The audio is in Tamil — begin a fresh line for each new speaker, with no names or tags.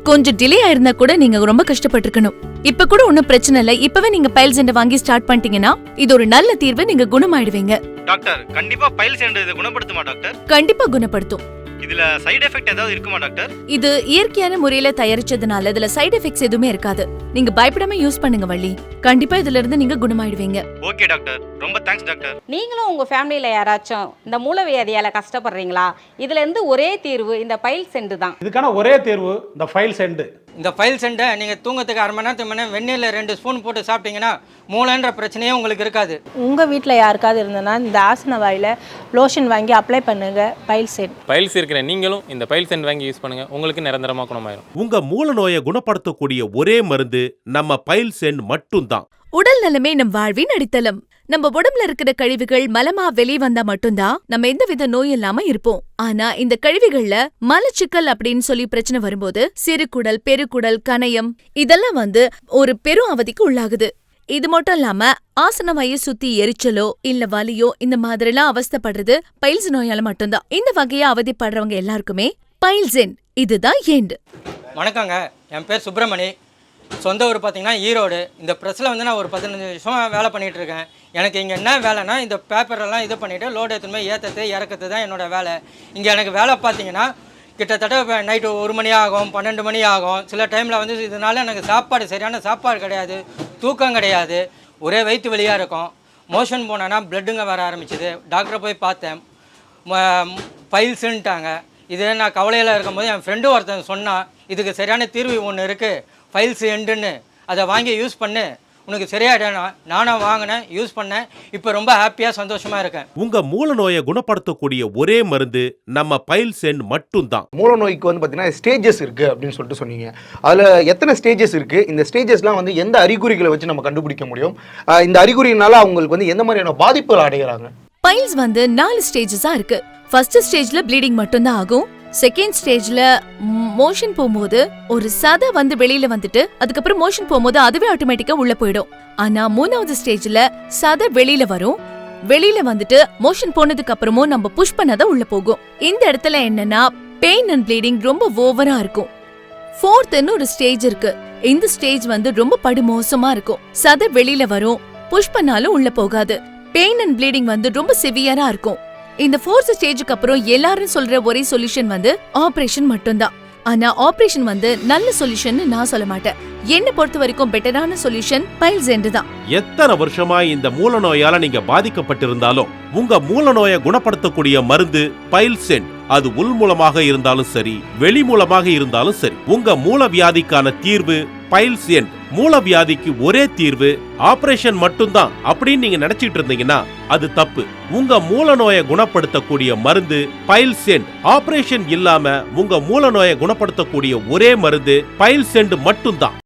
கொஞ்சம் டிலே ஆயிருந்தா கூட நீங்க ரொம்ப கஷ்டப்பட்டிருக்கணும். இப்ப கூட ஒன்னும் பிரச்சனை இல்ல. இப்பவே நீங்க பைல்ஸ் எண்ட் வாங்கி ஸ்டார்ட் பண்ணிட்டீங்கன்னா இது ஒரு நல்ல தீர்வு. நீங்க குணமாயிடுவீங்க.
டாக்டர், கண்டிப்பா பைல்ஸ் எண்ட் இதை குணப்படுத்துமா டாக்டர்?
கண்டிப்பா குணப்படுத்தும்.
இதுல சைடு எஃபெக்ட் ஏதாவது இருக்குமா டாக்டர்?
இது இயற்கையான முறையில தயாரிச்சதுனால இதுல சைடு எஃபெக்ட்ஸ் எதுவுமே இருக்காது. நீங்க பயப்படாம யூஸ் பண்ணுங்க வள்ளி. கண்டிப்பா இதுல இருந்து நீங்க குணமாயிடுவீங்க.
ஓகே டாக்டர், ரொம்ப தேங்க்ஸ் டாக்டர்.
நீங்களும் உங்கள் ஃபேமிலியில் யாராச்சும் இந்த மூலவியாதியால் கஷ்டப்படுறீங்களா? இதுல இருந்து ஒரே தீர்வு இந்த பைல்ஸ் எண்ட் தான்.
இதுக்கான ஒரே தேர்வு இந்த பைல்ஸ் எண்ட்.
இந்த பைல்ஸ் எண்டை நீங்கள் தூங்கத்துக்கு அரை மணி நேரத்துக்கு முன்னே வெந்நீரில் 2 ஸ்பூன் போட்டு சாப்பிட்டீங்கன்னா மூளைன்ற பிரச்சனையே உங்களுக்கு இருக்காது.
உங்கள் வீட்டில் யாருக்காவது இருந்ததுன்னா இந்த ஆசன வாயில் லோஷன் வாங்கி அப்ளை பண்ணுங்க. பைல்ஸ் எண்ட்
பைல்ஸ் இருக்கிற நீங்களும் இந்த பைல்ஸ் எண்ட் வாங்கி யூஸ் பண்ணுங்க. உங்களுக்கு நிரந்தரமா குணமாயிரும்.
உங்க மூல நோயை குணப்படுத்தக்கூடிய ஒரே மருந்து நம்ம பைல்ஸ் எண்ட் மட்டும்தான்.
உடல் நலமே நம் வாழ்வின் அடித்தளம். நம்ம உடம்புல இருக்கிற கழிவுகள் மலமா வெளியே வந்தா மட்டும்தான் நம்ம எந்தவித நோய் இல்லாம இருப்போம். ஆனா இந்த கழிவுகள்ல மலச்சிக்கல் அப்படின்னு சொல்லி பிரச்சனை வரும்போது சிறுகுடல், பெருக்குடல், கணையம் இதெல்லாம் ஒரு பெரும் அவதிக்கு உள்ளாகுது. இது மட்டும் இல்லாம ஆசனவாயை சுத்தி எரிச்சலோ இல்ல வலியோ இந்த மாதிரிலாம் அவஸ்தைப்படுறது பைல்ஸ் நோயால மட்டும்தான். இந்த வகையா அவதிப்படுறவங்க எல்லாருக்குமே பைல்ஸ் எண்ட் இதுதான் எண்ட்.
வணக்கங்க, என் பேர் சுப்பிரமணி. சொந்த ஊர் பார்த்தீங்கன்னா ஈரோடு. இந்த ப்ரெஸ்ஸில் நான் ஒரு 15 வருஷமாக வேலை பண்ணிகிட்டு இருக்கேன். எனக்கு இங்கே என்ன வேலைன்னா இந்த பேப்பரெல்லாம் இது பண்ணிவிட்டு லோடு எடுத்துன்னு ஏற்றது இறக்கிறது தான் என்னோடய வேலை. இங்கே எனக்கு வேலை பார்த்தீங்கன்னா கிட்டத்தட்ட நைட்டு 1 மணி ஆகும், 12 மணி ஆகும். சில டைமில் இதனால எனக்கு சரியான சாப்பாடு கிடையாது, தூக்கம் கிடையாது, ஒரே வயிற்று வலியாக இருக்கும். மோஷன் போனேன்னா பிளட்டுங்க வர ஆரம்பிச்சிது. டாக்டரை போய் பார்த்தேன், பைல்ஸுன்ட்டாங்க. இதே நான் கவலையில் இருக்கும்போது என் ஃப்ரெண்டு ஒருத்தன் சொன்னான், இதுக்கு சரியான தீர்வு ஒன்று இருக்குது, பைல்ஸ் எண்டுன்னு, அதை வாங்கி யூஸ் பண்ணு, உனக்கு சரியாயிடனா. நானும் வாங்கினேன், யூஸ் பண்ணேன். இப்போ ரொம்ப ஹாப்பியாக சந்தோஷமாக இருக்கேன்.
உங்க மூல நோயை குணப்படுத்தக்கூடிய ஒரே மருந்து நம்ம பைல்ஸ் எண்ட் மட்டும்தான்.
மூல நோய்க்கு பார்த்தீங்கன்னா ஸ்டேஜஸ் இருக்கு அப்படின்னு சொல்லிட்டு சொன்னீங்க. அதுல எத்தனை ஸ்டேஜஸ் இருக்கு? இந்த ஸ்டேஜஸ்லாம் எந்த அறிகுறிகளை வச்சு நம்ம கண்டுபிடிக்க முடியும்? இந்த அறிகுறினால அவங்களுக்கு எந்த மாதிரியான பாதிப்புகள் அடைகிறாங்க?
பைல்ஸ் 4 ஸ்டேஜஸா இருக்கு. ஃபர்ஸ்ட் ஸ்டேஜ்ல ப்ளீடிங் மட்டும்தான் ஆகும். செகண்ட் ஸ்டேஜ்ல மோஷன் போகும்போது ஒரு சதை வெளியில வந்துட்டு அதுக்கப்புறம் மோஷன் போகும்போது அதுவே ஆட்டோமேட்டிக்கா உள்ள போயிடும். ஆனா 3வது ஸ்டேஜ்ல சதை வெளியில வரும். வெளியில வந்துட்டு மோஷன் போனதுக்கு அப்புறமும் நம்ம புஷ் பண்ணாதான் உள்ள போகும். இந்த இடத்துல என்னன்னா பெயின் அண்ட் ப்ளீடிங் ரொம்ப ஓவரா இருக்கும். 4th ஒரு ஸ்டேஜ் இருக்கு. இந்த ஸ்டேஜ் ரொம்ப படுமோசமா இருக்கும். சதை வெளியில வரும், புஷ் பண்ணாலும் உள்ள போகாது. பெயின் அண்ட் ப்ளீடிங் ரொம்ப சிவியரா இருக்கும். இந்த 4th ஸ்டேஜுக்கு அப்புறம் எல்லாரும் சொல்ற ஒரே சொல்யூஷன் ஆபரேஷன் மட்டும்தான். ஆனா ஆபரேஷன் நல்ல சொல்யூஷன் நான் சொல்ல மாட்டேன். என்ன பொறுத்த வரைக்கும் பெட்டரான சொல்யூஷன் பைல்ஸ் எண்ட் தான்.
எத்தனை வருஷமா இந்த மூல நோயால நீங்க பாதிக்கப்பட்டிருந்தாலும் உங்க மூல நோயை குணப்படுத்தக்கூடிய மருந்து பைல்ஸ் எண்ட். அது உள் மூலமாக இருந்தாலும் சரி, வெளி மூலமாக இருந்தாலும் சரி, உங்க மூல வியாதிக்கான தீர்வு பைல்ஸ் எண்ட். மூல வியாதிக்கு ஒரே தீர்வு ஆபரேஷன் மட்டும்தான் அப்படின்னு நீங்க நினைச்சிட்டு இருந்தீங்கன்னா அது தப்பு. உங்க மூல நோயை குணப்படுத்தக்கூடிய மருந்து பைல்ஸ் எண்ட். ஆபரேஷன் இல்லாம உங்க மூல நோயை குணப்படுத்தக்கூடிய ஒரே மருந்து பைல்ஸ் எண்ட் மட்டும்தான்.